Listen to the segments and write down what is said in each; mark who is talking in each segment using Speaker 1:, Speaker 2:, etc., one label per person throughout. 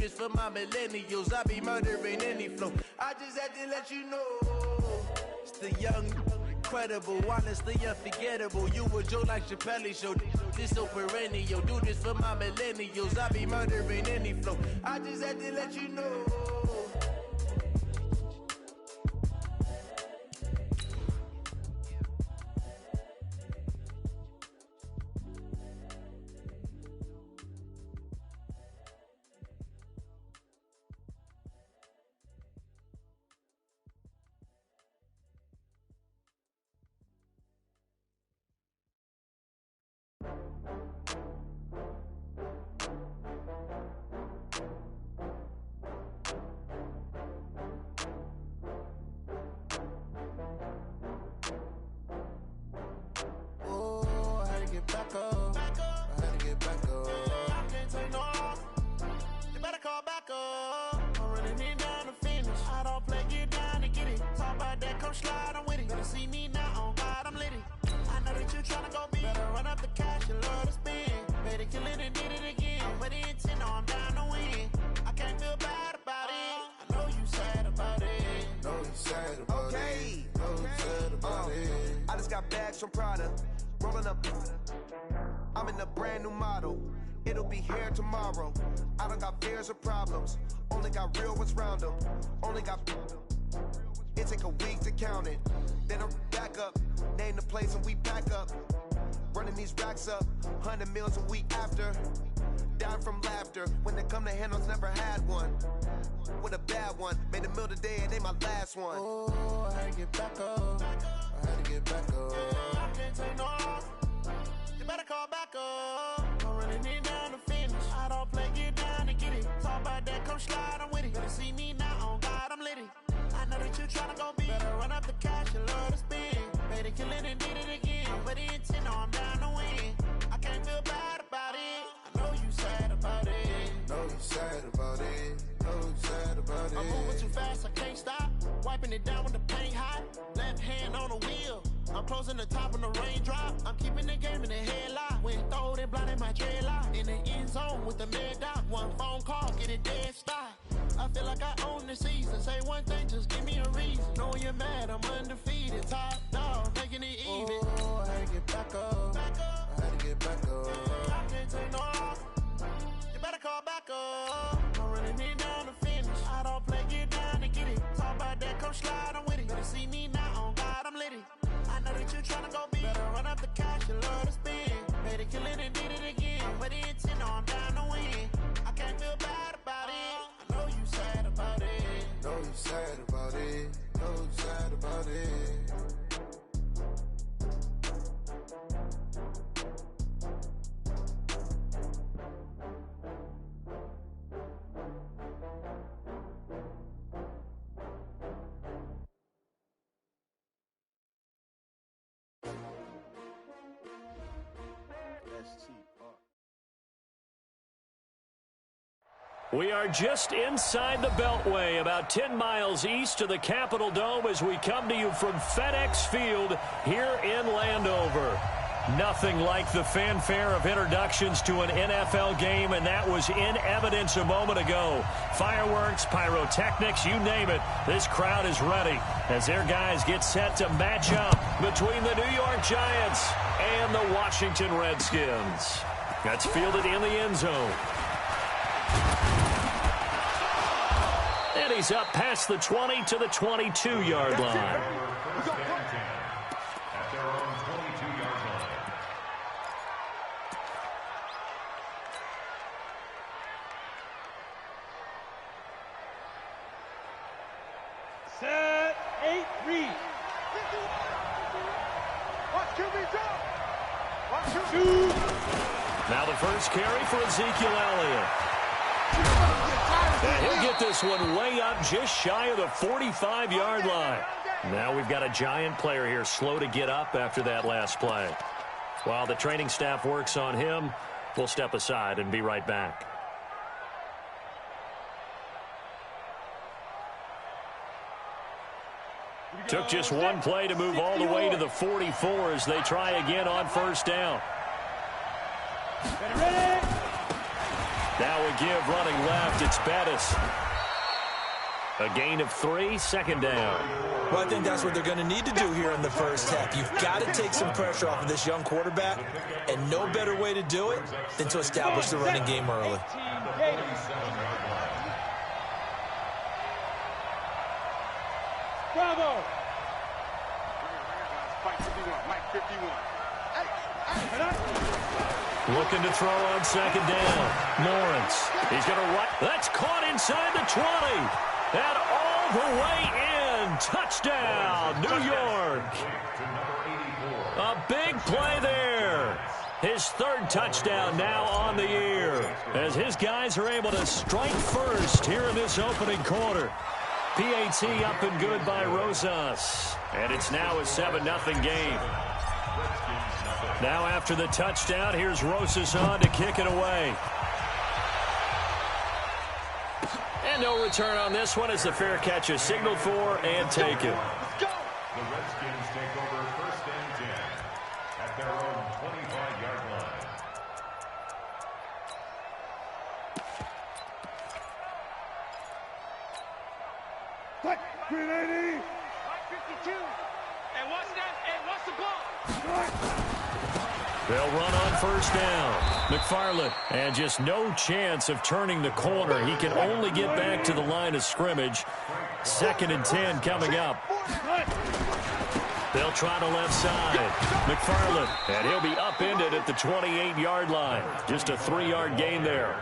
Speaker 1: this for my millennials. I be murdering any flow. I just had to let you know. It's the young, incredible, honestly unforgettable. You a joke like Chappelle Show. This so perennial. Do this for my millennials. I be murdering any flow. I just had to let you know. Back up. I had to get back up. I can't take no loss. You better call back up. I'm running it down to finish. I don't play, get down to get it. Talk about that, come slide, I'm with it. Better see me now, on God, I'm litty. I know that you tryna go big. Better run up the cash, you love to spend. Better kill it and did it again. I'm with the intent, no, I'm down to win. I can't feel bad about it. I know you sad about it. Know you sad about it. Know you sad about it. I just got bags from Prada. Rolling up, I'm in a brand new model. It'll be here tomorrow. I don't got fears or problems. Only got real ones round them. Only got. It take a week to count it. Then I'm back up. Name the place and we back up. Running these racks up. 100 meals a week after. Down from laughter. When they come to handles, never had one. With a bad one. Made a meal today and ain't my last one. Oh, I had to get back up. I had to get back up. I can't take no loss. You better call back up. I'm running it down to finish. I don't play, get down to get it. Talk about that, come slide, I'm with it. Better see me now, on God, I'm litty. I know that you tryna go big. Better run up the cash, you love to spend. Better kill it and did it again. But the intent, no, I'm down to win. I can't feel bad about it. I know you sad about it. Know you sad about it. Know you sad about it. I'm moving too fast, I can't stop. Wiping it down with the paint hot. Left hand on the wheel. I'm closing the top when the raindrop. I'm keeping the game in the headlock. When throwed and blinded my dreadlock. In the end zone with the mad dot. One phone call, get it dead stop. I feel like I own the season. Say one thing, just give me a reason. Knowing you're mad, I'm undefeated. Top dog, making it even. Oh, I had to get back up. I had to get back up. I can't take no loss. You better call back up. I'm running it down to finish. I don't play, get down to get it. Talk about that, come slide, I'm with it. Better see me now, on God, I'm litty. I know that you tryna go big. Better run up the cash, you love to spend. Better kill it and did it again. But the intent, no, I'm down to win. I can't feel bad about it. I know you sad about it. Know you sad about it. Know you sad about it.
Speaker 2: We are just inside the Beltway, about 10 miles east of the Capitol Dome as we come to you from FedEx Field here in Landover. Nothing like the fanfare of introductions to an NFL game, and that was in evidence a moment ago. Fireworks, pyrotechnics, you name it. This crowd is ready as their guys get set to match up between the New York Giants and the Washington Redskins. That's fielded in the end zone. And he's up past the 20 to the 22-yard line.
Speaker 3: At their own 22-yard line.
Speaker 4: Set, 8-3. Watch QB drop. Watch QB.
Speaker 2: Now the first carry for Ezekiel Elliott. And he'll get this one way up just shy of the 45-yard line. Now we've got a Giant player here slow to get up after that last play. While the training staff works on him, we'll step aside and be right back. Took just one play to move all the way to the 44 as they try again on first down. Now we give running left. It's Bettis. A gain of 3, second down.
Speaker 5: Well, I think that's what they're going to need to do here in the first half. You've got to take some pressure off of this young quarterback, and no better way to do it than to establish the running game early.
Speaker 4: Bravo!
Speaker 2: Looking to throw on second down. Lawrence. He's going to run. That's caught inside the 20. And all the way in. Touchdown, New York. A big play there. His third touchdown now on the year, as his guys are able to strike first here in this opening quarter. PAT up and good by Rosas. And it's now a 7-0 game. Now after the touchdown, here's Rosas on to kick it away. And no return on this one as the fair catch is signaled for and taken.
Speaker 3: The Redskins take over first and 10 at their own 25-yard line.
Speaker 4: What? 380. 52. And what's that? And what's the ball?
Speaker 2: They'll run on first down. McFarland, and just no chance of turning the corner. He can only get back to the line of scrimmage. 2nd and 10 coming up. They'll try the left side. McFarland, and he'll be upended at the 28-yard line. Just a 3-yard gain there.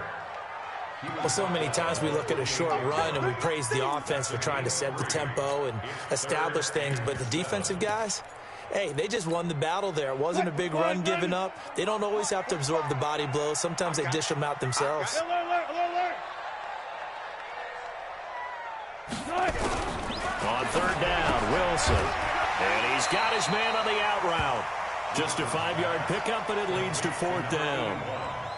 Speaker 5: Well, so many times we look at a short run and we praise the offense for trying to set the tempo and establish things, but the defensive guys, hey, they just won the battle there. It wasn't a big run given up. They don't always have to absorb the body blows. Sometimes they dish them out themselves.
Speaker 2: On third down, Wilson. And he's got his man on the out route. Just a 5-yard pickup, and it leads to 4th down.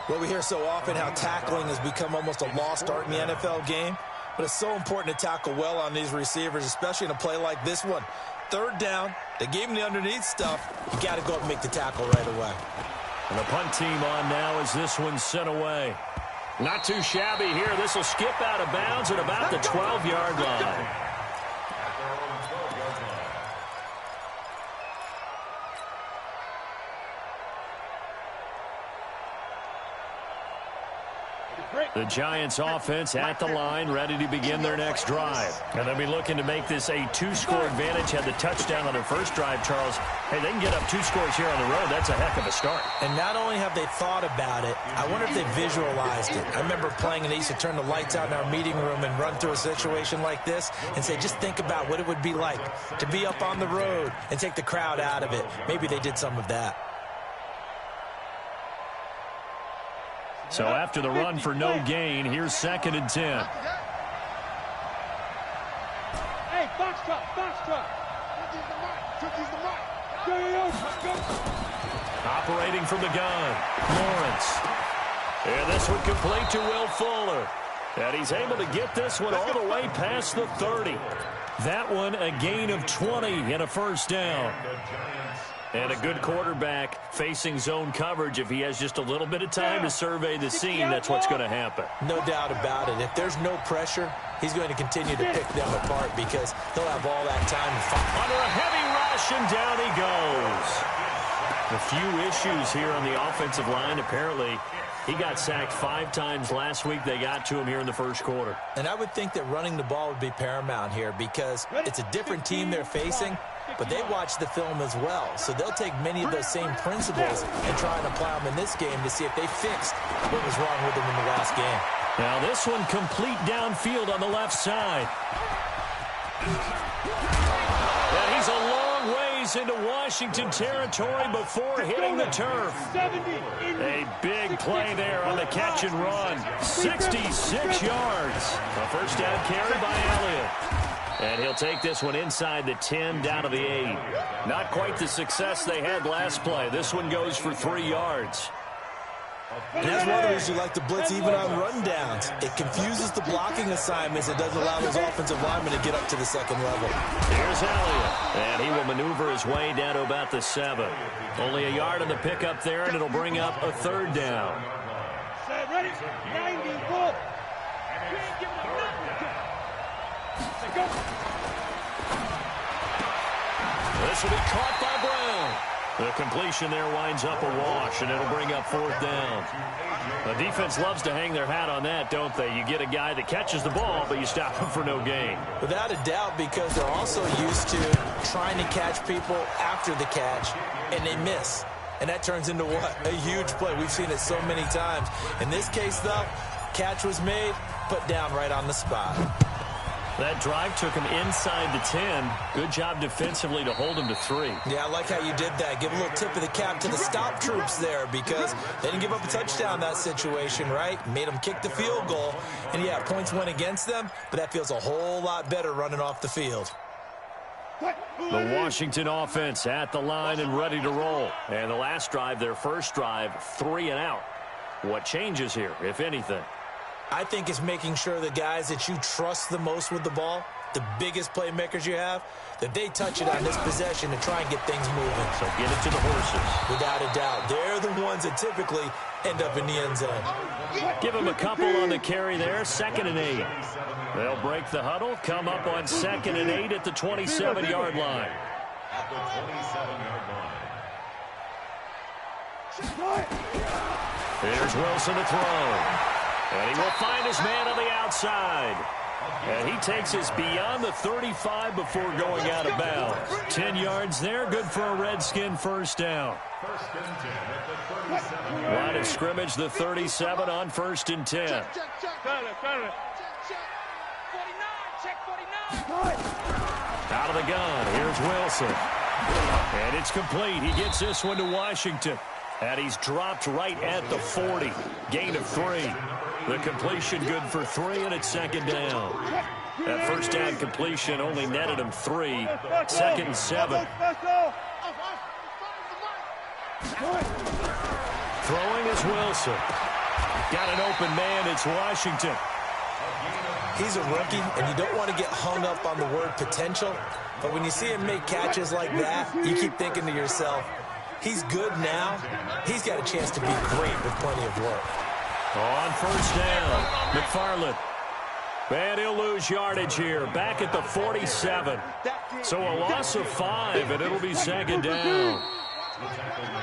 Speaker 5: Well, we hear so often how tackling has become almost a lost art in the NFL game, but it's so important to tackle well on these receivers, especially in a play like this one. Third down, they gave him the underneath stuff. You got to go up and make the tackle right away.
Speaker 2: And the punt team on now as this one's sent away. Not too shabby here. This will skip out of bounds at about the 12-yard line. The Giants offense at the line, ready to begin their next drive. And they'll be looking to make this a 2-score advantage. Had the touchdown on their first drive, Charles. Hey, they can get up 2 scores here on the road. That's a heck of a start.
Speaker 5: And not only have they thought about it, I wonder if they visualized it. I remember playing and they used to turn the lights out in our meeting room and run through a situation like this and say, just think about what it would be like to be up on the road and take the crowd out of it. Maybe they did some of that.
Speaker 2: So after the run for no gain, here's 2nd and 10.
Speaker 4: Hey, box truck.
Speaker 2: Operating from the gun, Lawrence. And this one complete to Will Fuller. And he's able to get this one all the way past the 30. That one a gain of 20 and a first down. And a good quarterback facing zone coverage. If he has just a little bit of time to survey the scene, that's what's going to happen.
Speaker 5: No doubt about it. If there's no pressure, he's going to continue to pick them apart because he'll have all that time to fight.
Speaker 2: Under a heavy rush, and down he goes. A few issues here on the offensive line. Apparently, he got sacked 5 times last week. They got to him here in the first quarter.
Speaker 5: And I would think that running the ball would be paramount here because it's a different team they're facing, but they watch the film as well. So they'll take many of those same principles and try and apply them in this game to see if they fixed what was wrong with them in the last game.
Speaker 2: Now this one complete downfield on the left side. And he's a long ways into Washington territory before hitting the turf. A big play there on the catch and run. 66 yards. A first down carry by Elliott. And he'll take this one inside the 10, down to the 8. Not quite the success they had last play. This one goes for 3 yards.
Speaker 5: And that's one of the reasons you like to blitz even on rundowns. It confuses the blocking assignments. It doesn't allow those offensive linemen to get up to the second level.
Speaker 2: Here's Elliott. And he will maneuver his way down to about the 7. Only a yard on the pickup there, and it'll bring up a third down.
Speaker 4: Ready? 94.
Speaker 2: This will be caught by Brown. The completion there winds up a wash, and it'll bring up 4th down. The defense loves to hang their hat on that, don't they? You get a guy that catches the ball, but you stop him for no gain.
Speaker 5: Without a doubt, because they're also used to trying to catch people after the catch, and they miss. And that turns into what? A huge play. We've seen it so many times. In this case, though, catch was made, put down right on the spot.
Speaker 2: That drive took him inside the 10. Good job defensively to hold him to 3.
Speaker 5: Yeah, I like how you did that. Give a little tip of the cap to the stop troops there because they didn't give up a touchdown in that situation, right? Made them kick the field goal. And, yeah, points went against them, but that feels a whole lot better running off the field.
Speaker 2: The Washington offense at the line and ready to roll. And the last drive, their first drive, 3 and out. What changes here, if anything?
Speaker 5: I think it's making sure the guys that you trust the most with the ball, the biggest playmakers you have, that they touch it on this possession to try and get things moving.
Speaker 2: So get it to the horses.
Speaker 5: Without a doubt. They're the ones that typically end up in the end zone.
Speaker 2: Give them a couple on the carry there. 2nd and 8. They'll break the huddle, come up on 2nd and 8 at the 27-yard line.
Speaker 3: At the 27-yard line.
Speaker 2: Here's Wilson to throw. And he will find his man on the outside. And he takes us beyond the 35 before going out of bounds. 10 yards there, good for a Redskin first down.
Speaker 3: 1st and 10 at the 37.
Speaker 2: Line of scrimmage, the 37 on 1st and 10.
Speaker 4: Check 49.
Speaker 2: Out of the gun, here's Wilson. And it's complete. He gets this one to Washington. And he's dropped right at the 40. Gain of 3. The completion good for 3, and it's 2nd down. That first down completion only netted him 3. 2nd and 7. Throwing is Wilson. Got an open man. It's Washington.
Speaker 5: He's a rookie, and you don't want to get hung up on the word potential. But when you see him make catches like that, you keep thinking to yourself, he's good now. He's got a chance to be great with plenty of work.
Speaker 2: On 1st down, McFarland. And he'll lose yardage here. Back at the 47. So a loss of 5, and it'll be 2nd down.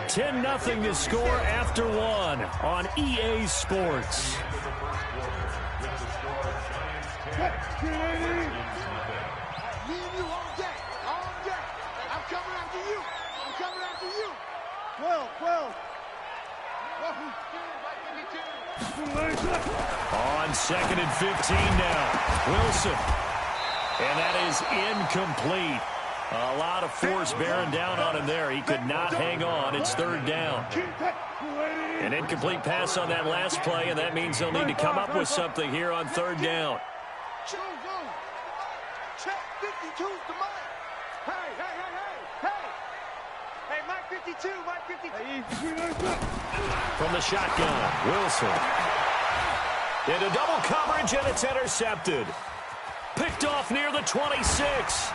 Speaker 2: 10-0 to score after 1 on EA Sports. On 2nd and 15 now. Wilson. And that is incomplete. A lot of force bearing down on him there. He could not hang on. It's 3rd down. An incomplete pass on that last play, and that means they'll need to come up with something here on 3rd down.
Speaker 4: Check 52's the Mike. Hey, Mike 52, Mike 52.
Speaker 2: From the shotgun, Wilson. Into double coverage, and it's intercepted. Picked off near the 26.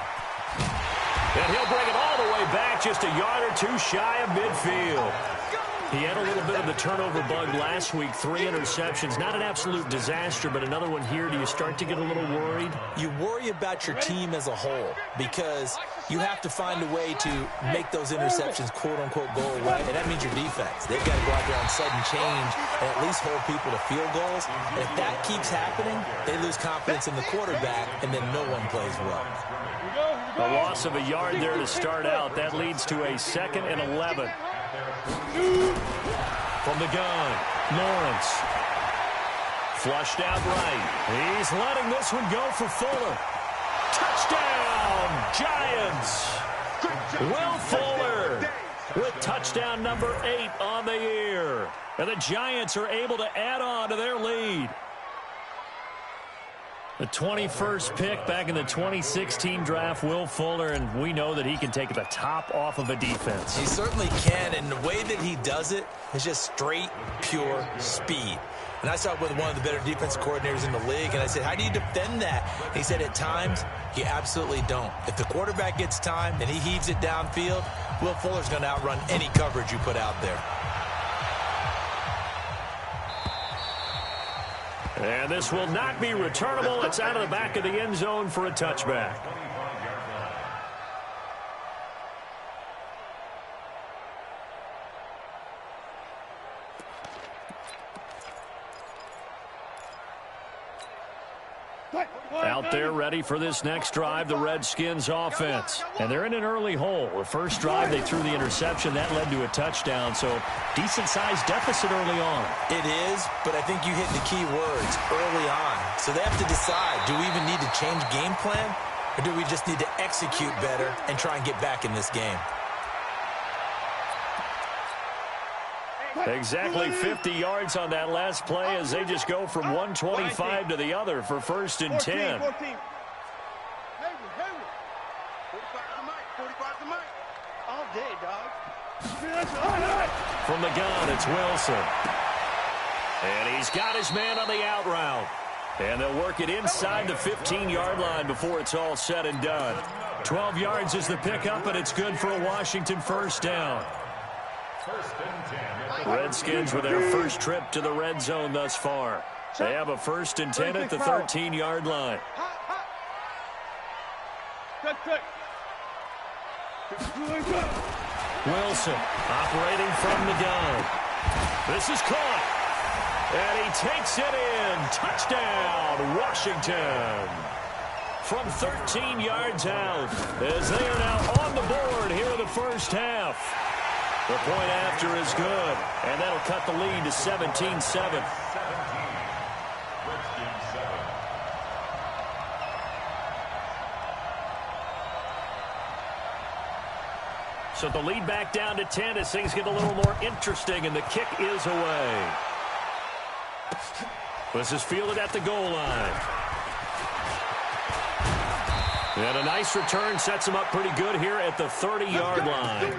Speaker 2: And he'll bring it all the way back, just a yard or 2 shy of midfield. He had a little bit of the turnover bug last week, 3 interceptions. Not an absolute disaster, but another one here. Do you start to get a little worried?
Speaker 5: You worry about your team as a whole because you have to find a way to make those interceptions, quote-unquote, go away. And that means your defense. They've got to go out there on sudden change and at least hold people to field goals. And if that keeps happening, they lose confidence in the quarterback, and then no one plays well.
Speaker 2: A loss of a yard there to start out. That leads to a 2nd and 11. From the gun, Lawrence. Flushed out right. He's letting this one go for Fuller. Touchdown, Giants. Will Fuller with touchdown number 8 on the year. And the Giants are able to add on to their lead. The 21st pick back in the 2016 draft, Will Fuller, and we know that he can take the top off of a defense.
Speaker 5: He certainly can, and the way that he does it is just straight, pure speed. And I talked with one of the better defensive coordinators in the league, and I said, how do you defend that? And he said, at times, you absolutely don't. If the quarterback gets time and he heaves it downfield, Will Fuller's going to outrun any coverage you put out there.
Speaker 2: And this will not be returnable. It's out of the back of the end zone for a touchback. Out there ready for this next drive, the Redskins offense. And they're in an early hole. The first drive, they threw the interception. That led to a touchdown, so decent-sized deficit early on.
Speaker 5: It is, but I think you hit the key words, early on. So they have to decide, do we even need to change game plan, or do we just need to execute better and try and get back in this game?
Speaker 2: Exactly 50 yards on that last play as they just go from 125 to the other for 1st and 10.
Speaker 4: 45 to Mike. All day, dog.
Speaker 2: From the gun, it's Wilson. And he's got his man on the out route. And they'll work it inside the 15-yard line before it's all said and done. 12 yards is the pickup, and it's good for a Washington first down. Redskins with their first trip to the red zone thus far. They have a 1st and 10 at the 13-yard line. Wilson operating from the gun. This is caught. And he takes it in. Touchdown, Washington. From 13 yards out as they are now on the board here in the first half. The point after is good, and that'll cut the lead to 17-7. So the lead back down to 10 as things get a little more interesting, and the kick is away. This is fielded at the goal line. And a nice return sets them up pretty good here at the 30-yard line.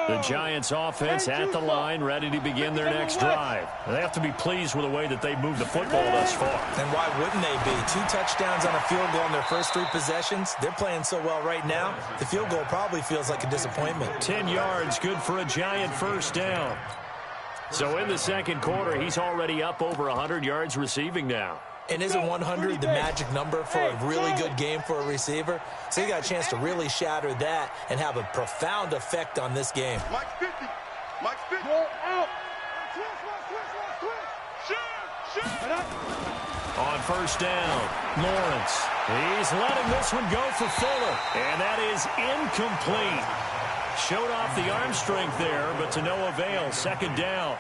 Speaker 2: The Giants offense at the line, ready to begin their next drive. They have to be pleased with the way that they moved the football thus far.
Speaker 5: And why wouldn't they be? 2 touchdowns on a field goal in their first 3 possessions. They're playing so well right now, the field goal probably feels like a disappointment.
Speaker 2: 10 yards, good for a Giant first down. So in the second quarter, he's already up over 100 yards receiving now.
Speaker 5: And isn't 100 the magic number for a really good game for a receiver? So you got a chance to really shatter that and have a profound effect on this game.
Speaker 4: Mike 50. Mike 50. Go out.
Speaker 2: On first down, Lawrence. He's letting this one go for Fuller. And that is incomplete. Showed off the arm strength there, but to no avail. Second down.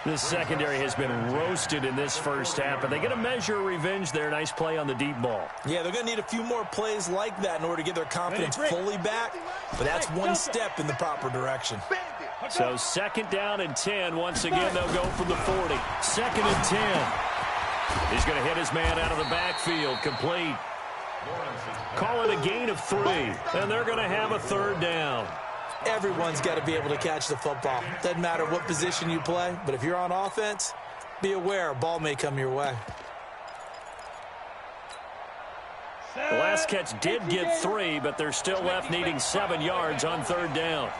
Speaker 2: This secondary has been roasted in this first half, but they get a measure of revenge there. Nice play on the deep ball.
Speaker 5: Yeah, they're going to need a few more plays like that in order to get their confidence fully back, but that's one step in the proper direction.
Speaker 2: So 2nd down and 10. Once again, they'll go from the 40. 2nd and 10. He's going to hit his man out of the backfield. Complete. Call it a gain of 3, and they're going to have a 3rd down.
Speaker 5: Everyone's got to be able to catch the football. Doesn't matter what position you play, but if you're on offense, be aware a ball may come your way.
Speaker 2: The last catch did get 3, but they're still left needing 7 yards on 3rd down.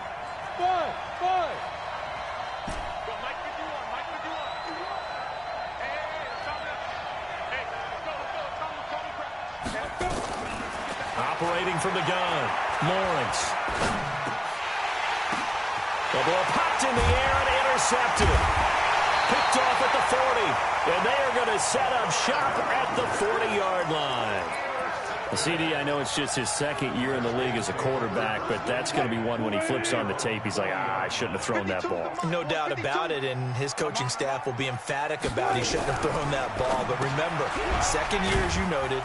Speaker 2: Operating from the gun, Lawrence. The ball popped in the air and intercepted. Picked off at the 40. And they are going to set up shop at the 40-yard line. CD, I know it's just his 2nd year in the league as a quarterback, but that's going to be one when he flips on the tape. He's like, I shouldn't have thrown that ball.
Speaker 5: No doubt about it, and his coaching staff will be emphatic about he shouldn't have thrown that ball. But remember, 2nd year, as you noted,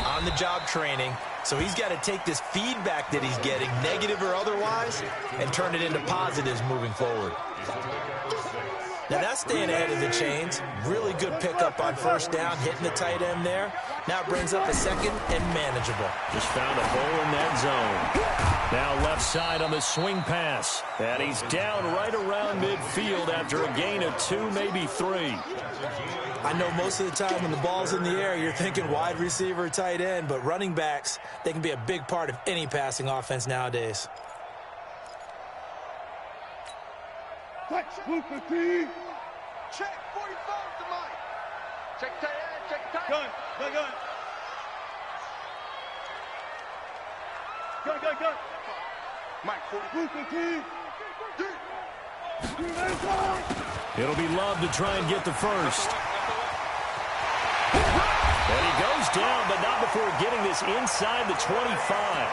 Speaker 5: on-the-job training. So he's got to take this feedback that he's getting, negative or otherwise, and turn it into positives moving forward. Now that's staying ahead of the chains. Really good pickup on first down, hitting the tight end there. Now it brings up a 2nd and manageable.
Speaker 2: Just found a hole in that zone. Now left inside on the swing pass. And he's down right around midfield after a gain of 2, maybe 3.
Speaker 5: I know most of the time when the ball's in the air, you're thinking wide receiver, tight end, but running backs, they can be a big part of any passing offense nowadays.
Speaker 4: Check 45 to Mike. Check tight end, check tight. Gun. Mike, 45.
Speaker 2: It'll be Love to try and get the first. And he goes down, but not before getting this inside the 25.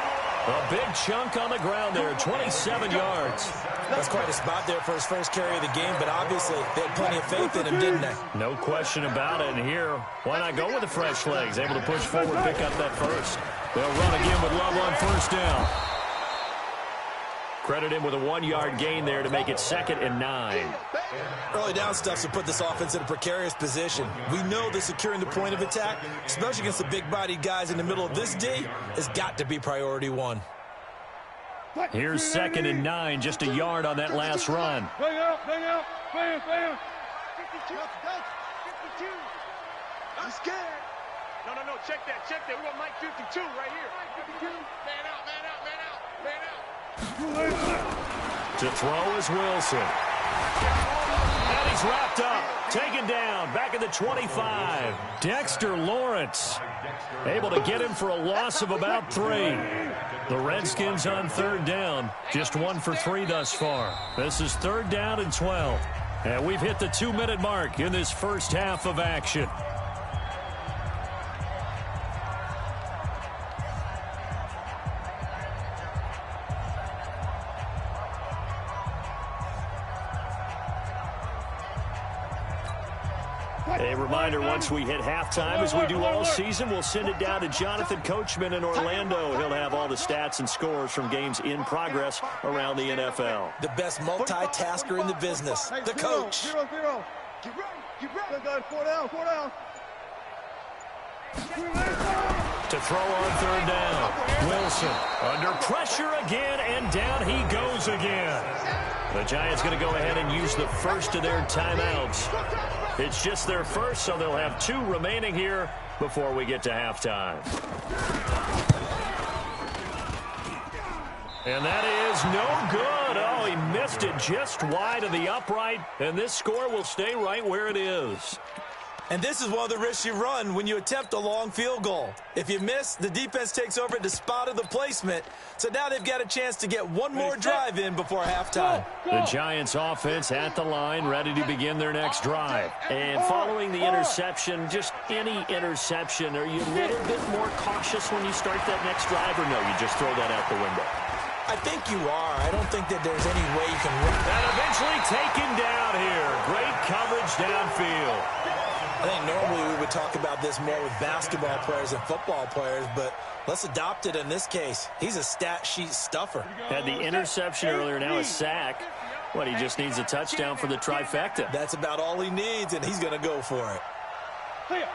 Speaker 2: A big chunk on the ground there, 27 yards.
Speaker 5: That's quite a spot there for his first carry of the game, but obviously they had plenty of faith in him, didn't they?
Speaker 2: No question about it. And here, why not go with the fresh legs? Able to push forward, pick up that first. They'll run again with Love on first down. Credit him with a 1-yard gain there to make it 2nd and 9.
Speaker 5: Early down stuff to put this offense in a precarious position. We know that securing the point of attack, especially against the big-bodied guys in the middle of this D, has got to be priority 1.
Speaker 2: Here's 2nd and 9, just a yard on that last run.
Speaker 4: Bang out, fan. 52. I'm scared. No, check that. We want Mike 52 right here. Mike 52. Man out.
Speaker 2: To throw is Wilson. And he's wrapped up. Taken down. Back at the 25. Dexter Lawrence. Able to get him for a loss of about 3. The Redskins on 3rd down. Just 1 for 3 thus far. This is 3rd down and 12. And we've hit the 2-minute mark in this first half of action. A reminder, once we hit halftime, as we do all season, we'll send it down to Jonathan Coachman in Orlando. He'll have all the stats and scores from games in progress around the NFL.
Speaker 5: The best multitasker in the business, the coach.
Speaker 4: 0-0. Get ready. 4 down.
Speaker 2: To throw on 3rd down. Wilson under pressure again, and down he goes again. The Giants going to go ahead and use the first of their timeouts. It's just their first, so they'll have 2 remaining here before we get to halftime. And that is no good. Oh, he missed it just wide of the upright, and this score will stay right where it is.
Speaker 5: And this is one of the risks you run when you attempt a long field goal. If you miss, the defense takes over at the spot of the placement. So now they've got a chance to get one more drive in before halftime.
Speaker 2: The Giants offense at the line, ready to begin their next drive. And following the interception, just any interception, are you a little bit more cautious when you start that next drive, or no, you just throw that out the window?
Speaker 5: I think you are. I don't think that there's any way you can run.
Speaker 2: And eventually taken down here. Great coverage downfield.
Speaker 5: I think normally we would talk about this more with basketball players and football players, but let's adopt it in this case. He's a stat sheet stuffer.
Speaker 2: Had the interception earlier, now a sack. What, he just needs a touchdown for the trifecta.
Speaker 5: That's about all he needs, and he's going to go for it.
Speaker 4: Hey,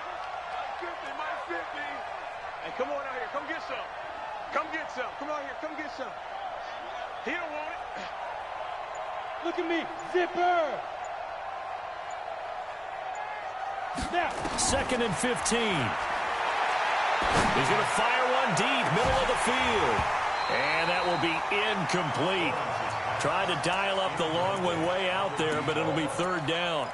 Speaker 4: come on out here. Come get some. Come out here. Come get some. He don't want it. Look at me. Zipper. Now.
Speaker 2: 2nd and 15. He's going to fire one deep, middle of the field. And that will be incomplete. Tried to dial up the long one way out there, but it'll be 3rd down.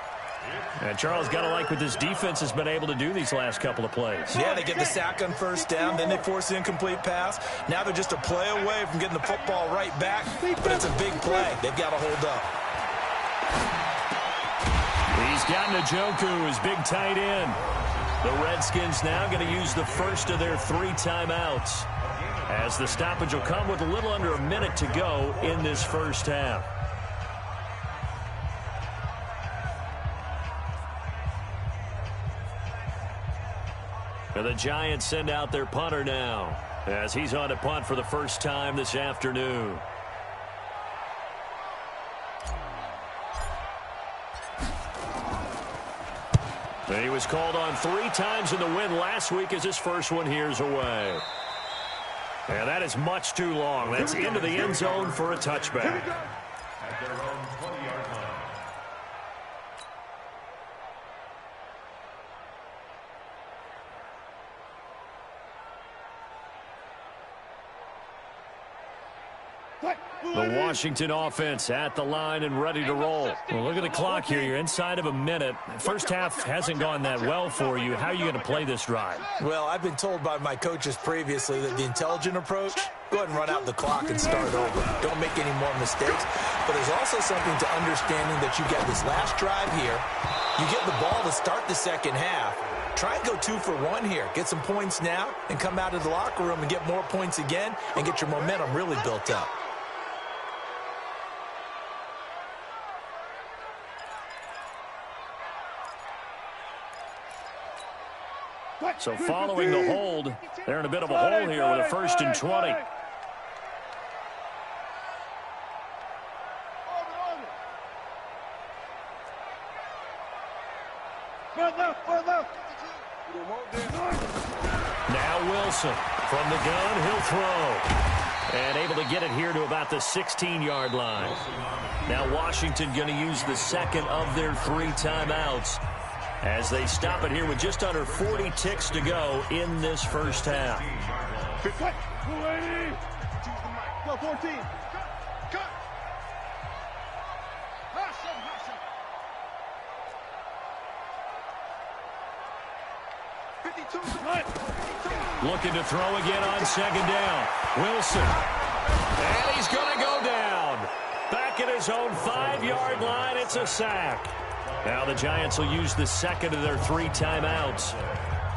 Speaker 2: And Charles, got to like what this defense has been able to do these last couple of plays.
Speaker 5: Yeah, they get the sack on 1st down, then they force the incomplete pass. Now they're just a play away from getting the football right back, but it's a big play. They've got to hold up.
Speaker 2: He's got Njoku, his big tight end. The Redskins now going to use the first of their 3 timeouts, as the stoppage will come with a little under a minute to go in this first half. And the Giants send out their punter now, as he's on to punt for the first time this afternoon. And he was called on 3 times in the win last week, as his first one here's away. And that is much too long. That's into the end zone for a touchback.
Speaker 3: At their own 20-yard line.
Speaker 2: The Washington offense at the line and ready to roll. Well, look at the clock here. You're inside of a minute. First half hasn't gone that well for you. How are you going to play this drive?
Speaker 5: Well, I've been told by my coaches previously that the intelligent approach, go ahead and run out the clock and start over. Don't make any more mistakes. But there's also something to understanding that you get this last drive here. You get the ball to start the second half. Try and go 2 for 1 here. Get some points now and come out of the locker room and get more points again and get your momentum really built up.
Speaker 2: So following the hold, they're in a bit of a hole here with a 1st and 20. Now Wilson from the gun, he'll throw. And able to get it here to about the 16-yard line. Now Washington going to use the second of their 3 timeouts as they stop it here with just under 40 ticks to go in this first half.
Speaker 4: Go 14.
Speaker 2: Looking to throw again on second down. Wilson. And he's going to go down. Back at his own 5-yard line, it's a sack. Now the Giants will use the second of their 3 timeouts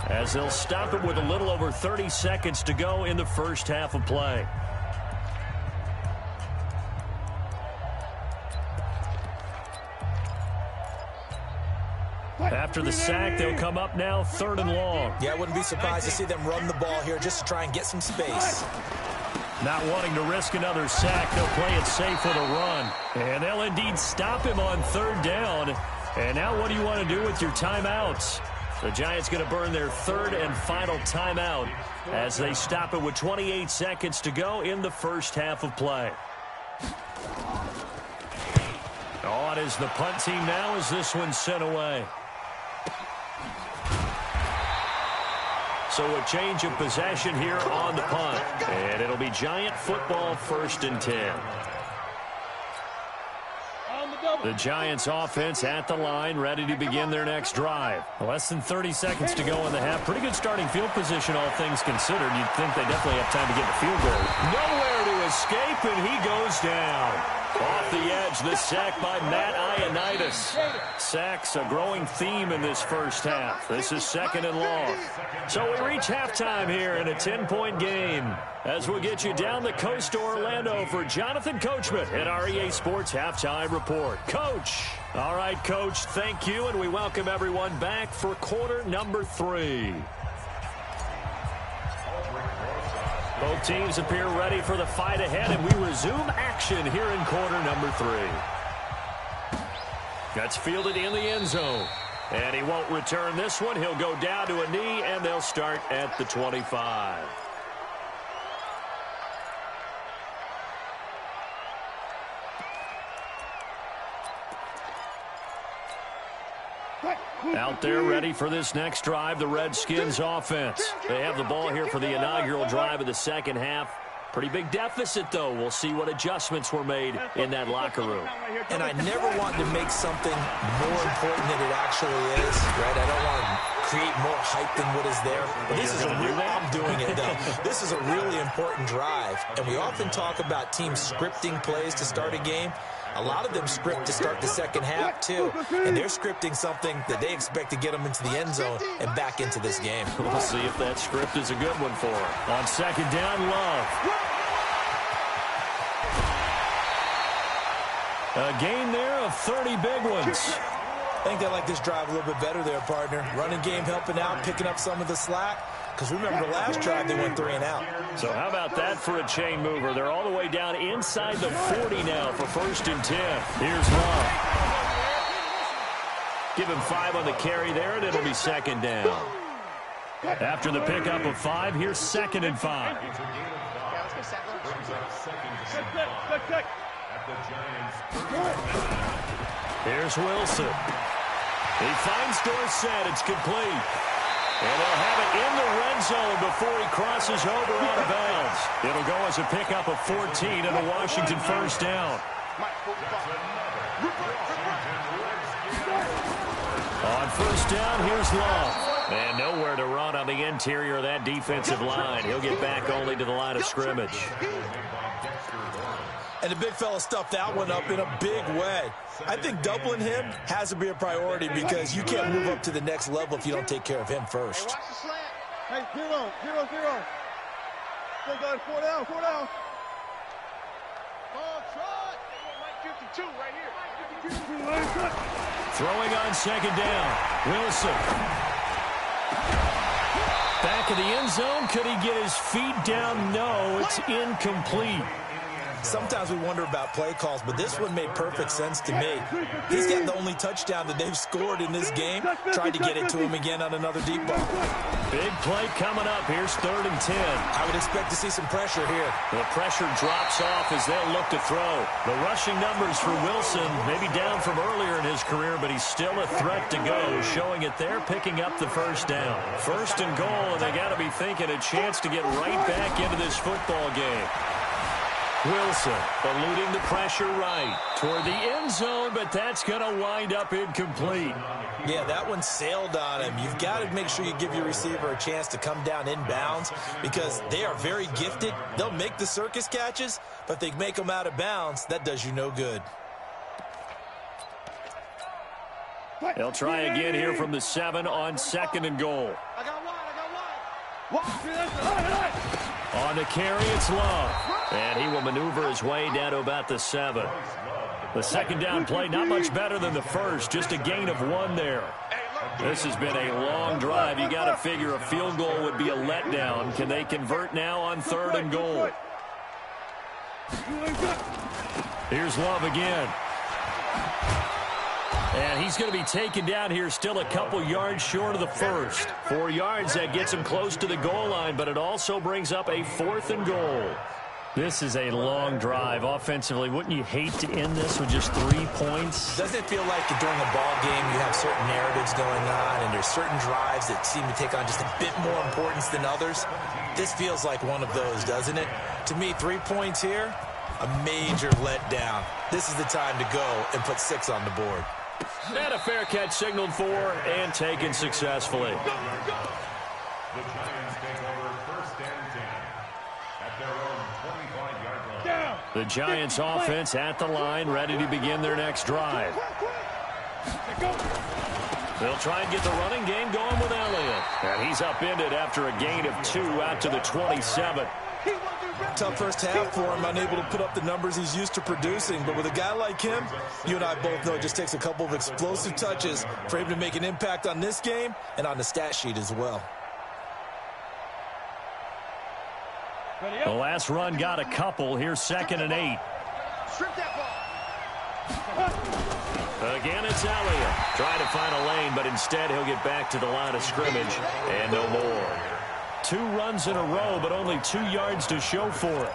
Speaker 2: as they'll stop it with a little over 30 seconds to go in the first half of play. After the sack, they'll come up now 3rd and long.
Speaker 5: Yeah, I wouldn't be surprised to see them run the ball here just to try and get some space.
Speaker 2: Not wanting to risk another sack, they'll play it safe with a run. And they'll indeed stop him on 3rd down. And now what do you want to do with your timeouts? The Giants going to burn their 3rd and final timeout as they stop it with 28 seconds to go in the first half of play. Oh, it is the punt team now as this one's sent away. So a change of possession here on the punt. And it'll be Giant football, 1st and 10. The Giants offense at the line, ready to begin their next drive. Less than 30 seconds to go in the half. Pretty good starting field position, all things considered. You'd think they definitely have time to get the field goal. Nowhere to escape, and he goes down. Off the edge, the sack by Matt Ioannidis. Sacks a growing theme in this first half. This is 2nd and long. So we reach halftime here in a 10-point game as we'll get you down the coast to Orlando for Jonathan Coachman at our EA Sports Halftime Report. Coach. All right, Coach, thank you, and we welcome everyone back for quarter number 3. Both teams appear ready for the fight ahead, and we resume action here in quarter number 3. That's fielded in the end zone. And he won't return this one. He'll go down to a knee, and they'll start at the 25. Out there ready for this next drive, the Redskins offense. They have the ball here for the inaugural drive of the second half. Pretty big deficit, though. We'll see what adjustments were made in that locker room.
Speaker 5: And I never want to make something more important than it actually is, right? I don't want to create more hype than what is there. But this is a real, I'm doing it, though. This is a really important drive. And we often talk about teams scripting plays to start a game. A lot of them script to start the second half, too. And they're scripting something that they expect to get them into the end zone and back into this game.
Speaker 2: We'll see if that script is a good one for them. On second down, Love. A gain there of 30 big ones.
Speaker 5: I think they like this drive a little bit better there, partner. Running game helping out, picking up some of the slack. Because remember the last drive, they went 3 and out.
Speaker 2: So how about that for a chain mover? They're all the way down inside the 40 now for 1st and 10. Here's Love. Give him 5 on the carry there, and it'll be second down. After the pickup of 5, here's 2nd and 5. Here's Wilson. He finds Dorsett. It's complete. And they'll have it in the red zone before he crosses over out of bounds. It'll go as a pickup of 14 and a Washington first down. On first down, here's Love. And nowhere to run on the interior of that defensive line. He'll get back only to the line of scrimmage.
Speaker 5: And the big fella stuffed that one up in a big way. I think doubling him has to be a priority because you can't move up to the next level if you don't take care of him first.
Speaker 4: Hey, 0, 0, 0. Still got 4 down, 4 down. Oh, try. 52 right here.
Speaker 2: Throwing on 2nd down. Wilson. Back of the end zone. Could he get his feet down? No, it's incomplete.
Speaker 5: Sometimes we wonder about play calls, but this one made perfect sense to me. He's got the only touchdown that they've scored in this game. Tried to get it to him again on another deep ball.
Speaker 2: Big play coming up. Here's 3rd and 10.
Speaker 5: I would expect to see some pressure here.
Speaker 2: The pressure drops off as they'll look to throw. The rushing numbers for Wilson, maybe down from earlier in his career, but he's still a threat to go, showing it there, picking up the first down. 1st and goal, and they got to be thinking a chance to get right back into this football game. Wilson eluding the pressure right toward the end zone, but that's going to wind up incomplete.
Speaker 5: Yeah, that one sailed on him. You've got to make sure you give your receiver a chance to come down inbounds because they are very gifted. They'll make the circus catches, but if they make them out of bounds, that does you no good.
Speaker 2: They'll try again here from the 7 on 2nd and goal.
Speaker 4: I got wide.
Speaker 2: On the carry, it's Love. And he will maneuver his way down to about the 7. The 2nd down play, not much better than the first, just a gain of 1 there. This has been a long drive. You got to figure a field goal would be a letdown. Can they convert now on 3rd and goal? Here's Love again. And he's going to be taken down here still a couple yards short of the first. 4 yards, that gets him close to the goal line, but it also brings up a 4th and goal. This is a long drive. Offensively, wouldn't you hate to end this with just 3 points?
Speaker 5: Doesn't it feel like during a ball game you have certain narratives going on and there's certain drives that seem to take on just a bit more importance than others? This feels like one of those, doesn't it? To me, 3 points here, a major letdown. This is the time to go and put 6 on the board.
Speaker 2: And a fair catch signaled for and taken successfully.
Speaker 3: The Giants take over 1st and 10 at their own 25-yard line.
Speaker 2: The Giants offense at the line, ready to begin their next drive. They'll try and get the running game going with Elliott. And he's upended after a gain of 2 out to the 27.
Speaker 5: Tough first half for him, unable to put up the numbers he's used to producing. But with a guy like him, you and I both know it just takes a couple of explosive touches for him to make an impact on this game and on the stat sheet as well.
Speaker 2: The last run got a couple. Here's 2nd and 8. Again, it's Elliott. Trying to find a lane, but instead he'll get back to the line of scrimmage and no more. 2 runs in a row, but only 2 yards to show for it.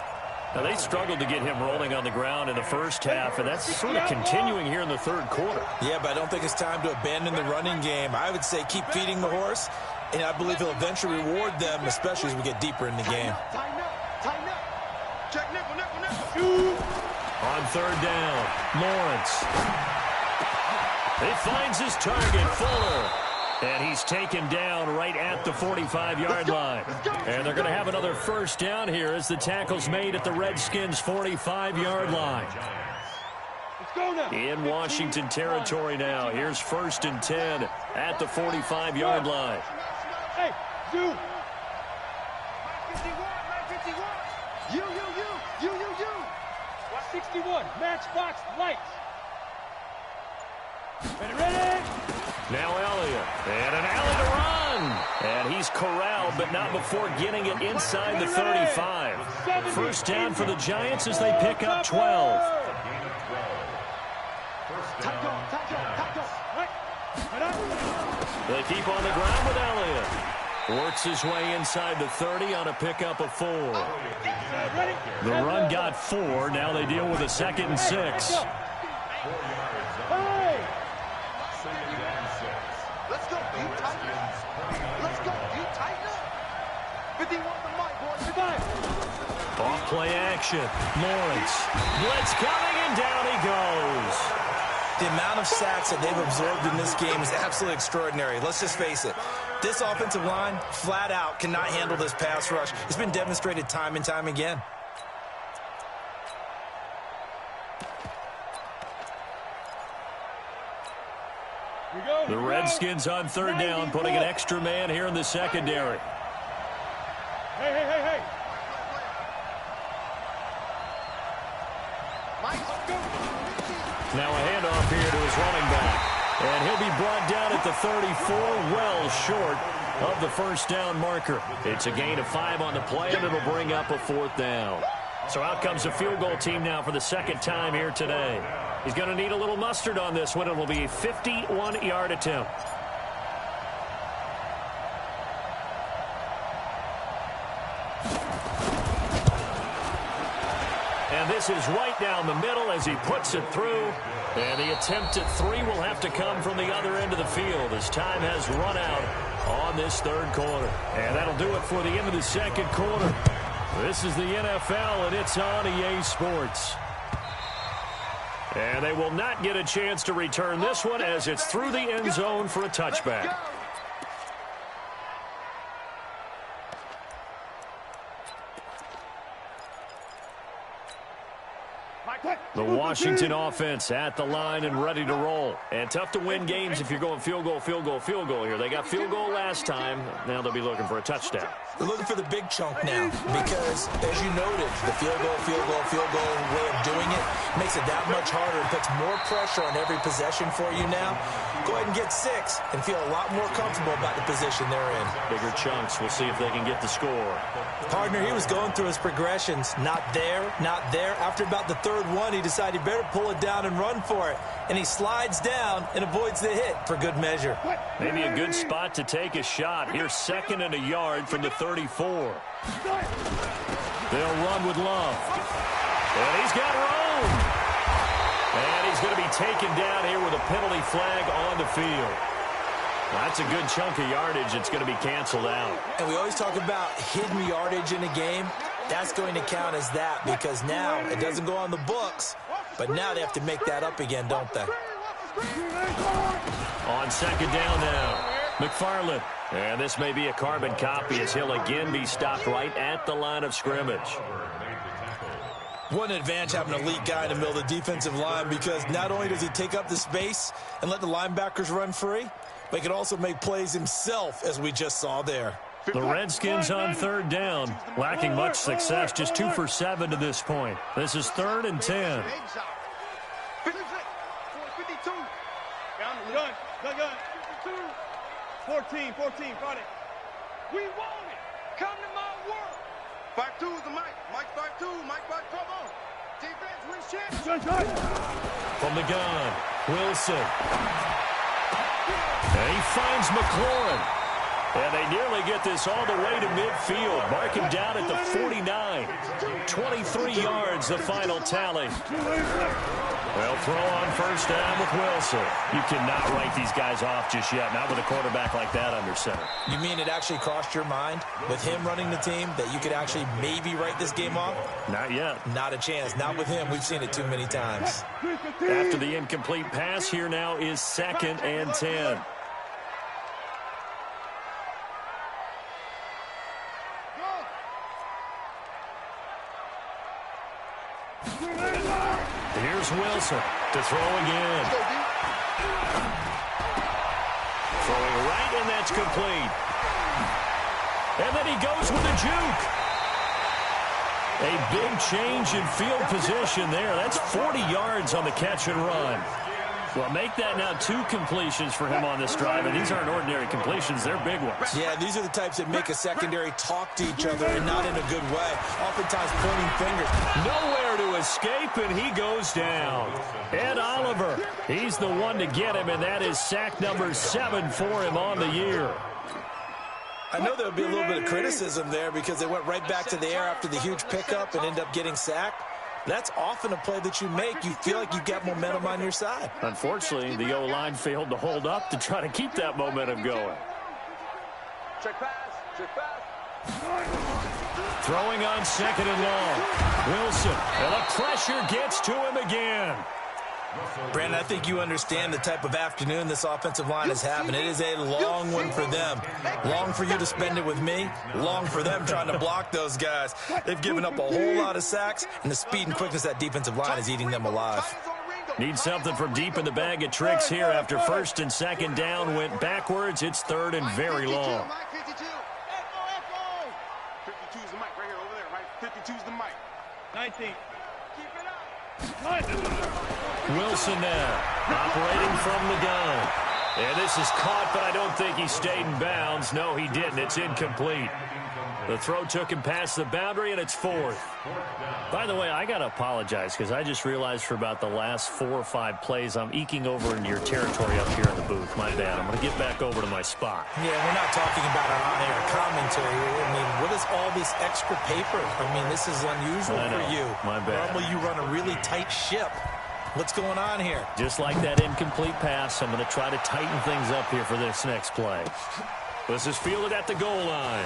Speaker 2: Now, they struggled to get him rolling on the ground in the first half, and that's sort of continuing here in the 3rd quarter.
Speaker 5: Yeah, but I don't think it's time to abandon the running game. I would say keep feeding the horse, and I believe he'll eventually reward them, especially as we get deeper in the game.
Speaker 4: Check nickel.
Speaker 2: On 3rd down, Lawrence. He finds his target, Fuller. And he's taken down right at the 45-yard line. And they're going to have another first down here as the tackle's made at the Redskins' 45-yard line. In Washington territory now. Here's 1st and 10 at the 45-yard line.
Speaker 4: Hey, you. You. 61, matchbox lights. Ready?
Speaker 2: Now Elliott, and an alley to run. And he's corralled, but not before getting it inside the 35. First down for the Giants as they pick up 12. They keep on the ground with Elliott. Works his way inside the 30 on a pickup of 4. The run got 4. Now they deal with a 2nd and 6.
Speaker 3: 4 yards on second down 6.
Speaker 6: Let's go. You tighten up. Let's go. You tighten up. 51 the mic, boys.
Speaker 2: Off play action. Lawrence. Blitz coming, and down he goes.
Speaker 5: The amount of sacks that they've absorbed in this game is absolutely extraordinary. Let's just face it. This offensive line, flat out, cannot handle this pass rush. It's been demonstrated time and time again.
Speaker 2: The Redskins on 3rd down, putting an extra man here in the secondary.
Speaker 4: Hey.
Speaker 2: Now a handoff here to his running back. And he'll be brought down at the 34, well short of the first down marker. It's a gain of 5 on the play, and it'll bring up a 4th down. So out comes the field goal team now for the 2nd time here today. He's going to need a little mustard on this one. It will be a 51-yard attempt. And this is right down the middle as he puts it through. And the attempt at 3 will have to come from the other end of the field as time has run out on this 3rd quarter. And that'll do it for the end of the 2nd quarter. This is the NFL, and it's on EA Sports. And they will not get a chance to return this one as it's through the end zone for a touchback. The Washington offense at the line and ready to roll. And tough to win games if you're going field goal here. They got field goal last time. Now they'll be looking for a touchdown.
Speaker 5: They're looking for the big chunk now because, as you noted, the field goal way of doing it makes it that much harder. It puts more pressure on every possession for you now. Go ahead and get 6 and feel a lot more comfortable about the position they're in.
Speaker 2: Bigger chunks. We'll see if they can get the score.
Speaker 5: Partner, he was going through his progressions. Not there, not there. After about the 3rd one, he decided he better pull it down and run for it. And he slides down and avoids the hit for good measure.
Speaker 2: Maybe a good spot to take a shot. Here's 2nd and a yard from the 34. They'll run with Love. And he's got room. And he's going to be taken down here with a penalty flag on the field. That's a good chunk of yardage. It's going to be canceled out.
Speaker 5: And we always talk about hidden yardage in a game. That's going to count as that because now it doesn't go on the books, but now they have to make that up again, don't they?
Speaker 2: On 2nd down now, McFarland. And this may be a carbon copy as he'll again be stopped right at the line of scrimmage.
Speaker 5: What an advantage having an elite guy in the middle of the defensive line because not only does he take up the space and let the linebackers run free, but he can also make plays himself, as we just saw there.
Speaker 2: The Redskins on 3rd down, lacking much success, just 2 for 7 to this point. This is 3rd and 10.
Speaker 4: 52. Gun. 52. 14, Friday. We want it. Come to my world.
Speaker 6: 5-2 is the mic. Mike 5-2. Mike 5, come on. Defense wins championships.
Speaker 2: From the gun, Wilson. And he finds McLaurin. And they nearly get this all the way to midfield. Mark him down at the 49. 23 yards, the final tally. They'll throw on 1st down with Wilson. You cannot write these guys off just yet, not with a quarterback like that under center.
Speaker 5: You mean it actually crossed your mind with him running the team that you could actually maybe write this game off?
Speaker 2: Not yet.
Speaker 5: Not a chance. Not with him. We've seen it too many times.
Speaker 2: After the incomplete pass, here now is 2nd and 10. Here's Wilson to throw again. Throwing right, and that's complete. And then he goes with a juke. A big change in field position there. That's 40 yards on the catch and run. Well, make that now 2 completions for him on this drive, and these aren't ordinary completions. They're big ones.
Speaker 5: Yeah, these are the types that make a secondary talk to each other and not in a good way. Oftentimes pointing fingers.
Speaker 2: Nowhere to escape, and he goes down. Ed Oliver, he's the one to get him, and that is sack number 7 for him on the year.
Speaker 5: I know there would be a little bit of criticism there because they went right back to the air after the huge pickup and end up getting sacked. That's often a play that you make. You feel like you got momentum on your side.
Speaker 2: Unfortunately, the O-line failed to hold up to try to keep that momentum going.
Speaker 4: Check pass. Check pass.
Speaker 2: Throwing on 2nd and long. Wilson, and the pressure gets to him again.
Speaker 5: Brandon, I think you understand the type of afternoon this offensive line is having. It is a long one for them. Long for you to spend it with me. Long for them trying to block those guys. They've given up a whole lot of sacks, and the speed and quickness of that defensive line is eating them alive.
Speaker 2: Need something from deep in the bag of tricks here after 1st and 2nd down went backwards. It's 3rd and very long.
Speaker 4: 52's the mic right here, over there, right? 52's the mic. 19. Keep it up.
Speaker 2: Wilson now, operating from the gun. And this is caught, but I don't think he stayed in bounds. No, he didn't. It's incomplete. The throw took him past the boundary, and it's 4th. By the way, I got to apologize because I just realized for about the last 4 or 5 plays, I'm eking over into your territory up here in the booth. My bad. I'm going to get back over to my spot.
Speaker 5: Yeah, we're not talking about our on-air commentary. I mean, what is all this extra paper? I mean, this is unusual for you.
Speaker 2: My bad.
Speaker 5: Normally, you run a really tight ship. What's going on here?
Speaker 2: Just like that incomplete pass, I'm going to try to tighten things up here for this next play. This is fielded at the goal line.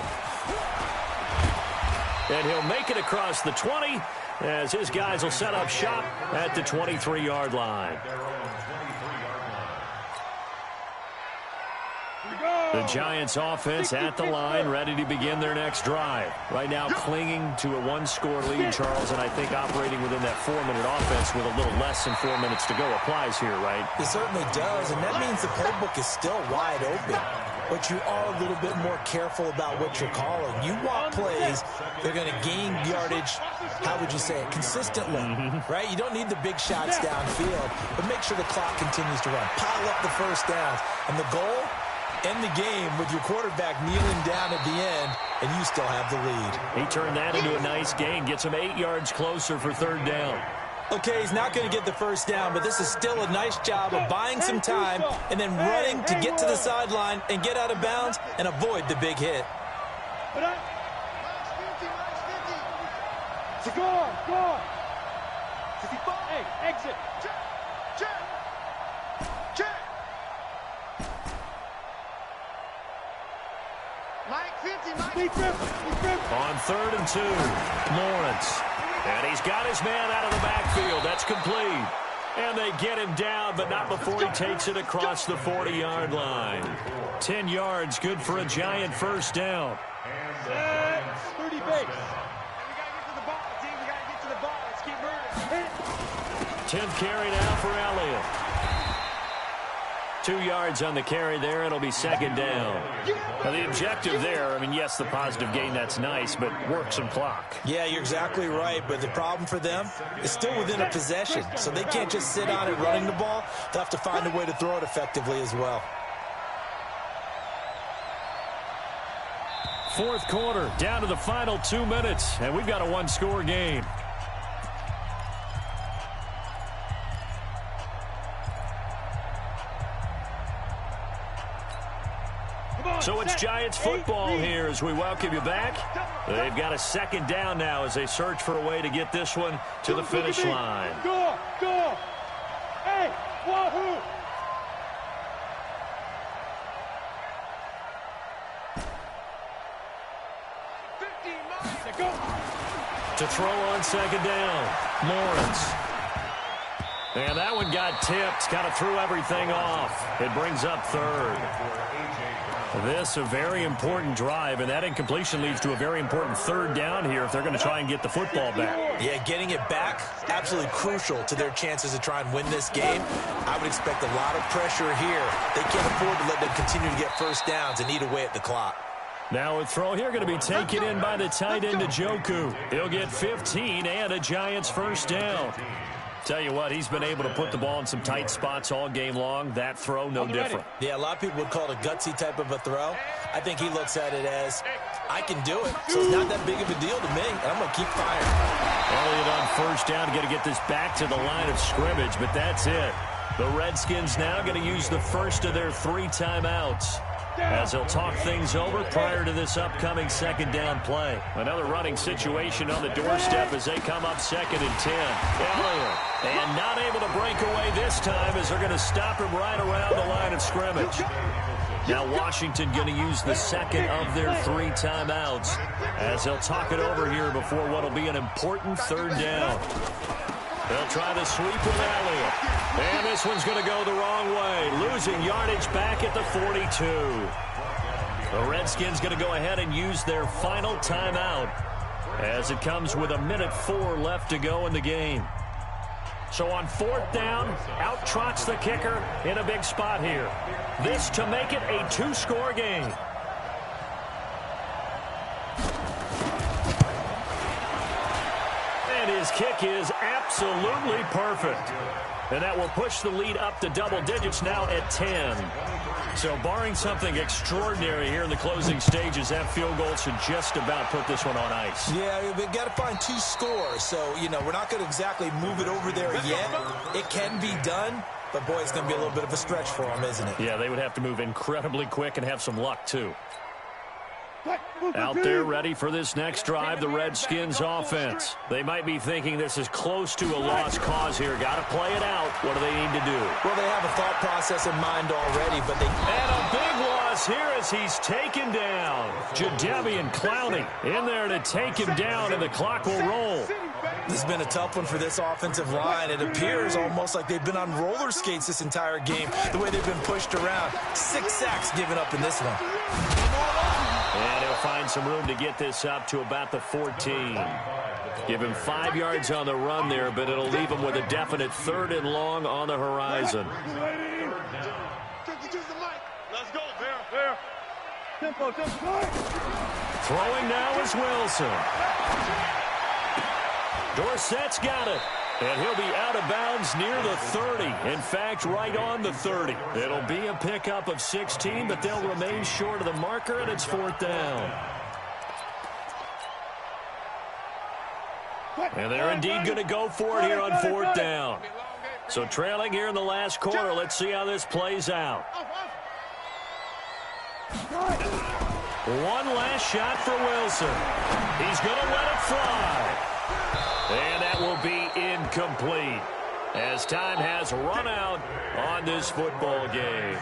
Speaker 2: And he'll make it across the 20 as his guys will set up shop at the 23-yard line. The Giants offense at the line, ready to begin their next drive. Right now clinging to a 1-score lead, Charles, and I think operating within that 4-minute offense with a little less than 4 minutes to go applies here, right?
Speaker 5: It certainly does, and that means the playbook is still wide open. But you are a little bit more careful about what you're calling. You want plays, they're going to gain yardage, how would you say it, consistently, right? You don't need the big shots downfield, but make sure the clock continues to run. Pile up the first downs, and the goal, end the game with your quarterback kneeling down at the end, and you still have the lead.
Speaker 2: He turned that into a nice gain, gets him 8 yards closer for 3rd down.
Speaker 5: Okay, he's not going to get the first down, but this is still a nice job of buying some time and then running to get to the sideline and get out of bounds and avoid the big hit.
Speaker 4: Go. Hey, exit. Check. Mike 50.
Speaker 2: On 3rd and 2, Lawrence. And he's got his man out of the backfield. That's complete. And they get him down, but not before he takes it across the 40-yard line. 10 yards, good for a Giant first down.
Speaker 4: 30 base. We got to get to the ball, team. We got to get to the ball. Let's keep moving.
Speaker 2: 10th carry now for Elliott. 2 yards on the carry there. It'll be 2nd down. Now, the objective there, I mean, yes, the positive gain, that's nice, but work some clock.
Speaker 5: Yeah, you're exactly right, but the problem for them is still within a possession, so they can't just sit on it running the ball. They'll have to find a way to throw it effectively as well.
Speaker 2: 4th quarter, down to the final 2 minutes, and we've got a 1-score game. So it's Giants football here as we welcome you back. They've got a 2nd down now as they search for a way to get this one to the finish line.
Speaker 4: Go. Hey, wahoo.
Speaker 2: To throw on 2nd down, Lawrence. And that one got tipped, kind of threw everything off. It brings up 3rd. This a very important drive, and that incompletion leads to a very important 3rd down here if they're going to try and get the football back.
Speaker 5: Yeah, getting it back, absolutely crucial to their chances to try and win this game. I would expect a lot of pressure here. They can't afford to let them continue to get first downs and eat away at the clock.
Speaker 2: Now a throw here going to be taken in by the tight end Njoku. He'll get 15 and a Giants first down. Tell you what, he's been able to put the ball in some tight spots all game long. That throw, no different.
Speaker 5: Yeah, a lot of people would call it a gutsy type of a throw. I think he looks at it as, I can do it, so it's not that big of a deal to me, and I'm going to keep firing.
Speaker 2: Elliott on first down, got to get this back to the line of scrimmage, but that's it. The Redskins now going to use the first of their 3 timeouts. as he'll talk things over prior to this upcoming second down play. Another running situation on the doorstep as they come up 2nd and 10. Elliott, and not able to break away this time as they're going to stop him right around the line of scrimmage. Now Washington going to use the second of their 3 timeouts as they'll talk it over here before what will be an important 3rd down. They'll try the sweep with Elliott. And this one's going to go the wrong way, losing yardage back at the 42. The Redskins going to go ahead and use their final timeout as it comes with 1:04 left to go in the game. So on 4th down, out trots the kicker in a big spot here. This to make it a 2-score game. And his kick is absolutely perfect. And that will push the lead up to double digits now at 10. So barring something extraordinary here in the closing stages, that field goal should just about put this one on ice.
Speaker 5: Yeah, we've got to find 2 scores. So, we're not going to exactly move it over there yet. It can be done, but, boy, it's going to be a little bit of a stretch for them, isn't it?
Speaker 2: Yeah, they would have to move incredibly quick and have some luck, too. Out there ready for this next drive, the Redskins offense. They might be thinking this is close to a lost cause here. Got to play it out. What do they need to do?
Speaker 5: Well, they have a thought process in mind already, but they...
Speaker 2: And a big loss here as he's taken down. Jadeveon Clowney in there to take him down, and the clock will roll.
Speaker 5: This has been a tough one for this offensive line. It appears almost like they've been on roller skates this entire game, the way they've been pushed around. 6 sacks given up in this one.
Speaker 2: And he'll find some room to get this up to about the 14. Give him 5 yards on the run there, but it'll leave him with a definite 3rd and long on the horizon.
Speaker 4: Let's go. There. Tempo.
Speaker 2: Throwing now is Wilson. Dorsett's got it. And he'll be out of bounds near the 30. In fact, right on the 30. It'll be a pickup of 16, but they'll remain short of the marker, and it's 4th down. And they're indeed going to go for it here on 4th down. So trailing here in the last quarter, let's see how this plays out. One last shot for Wilson. He's going to let it fly. And that will be incomplete as time has run out on this football game.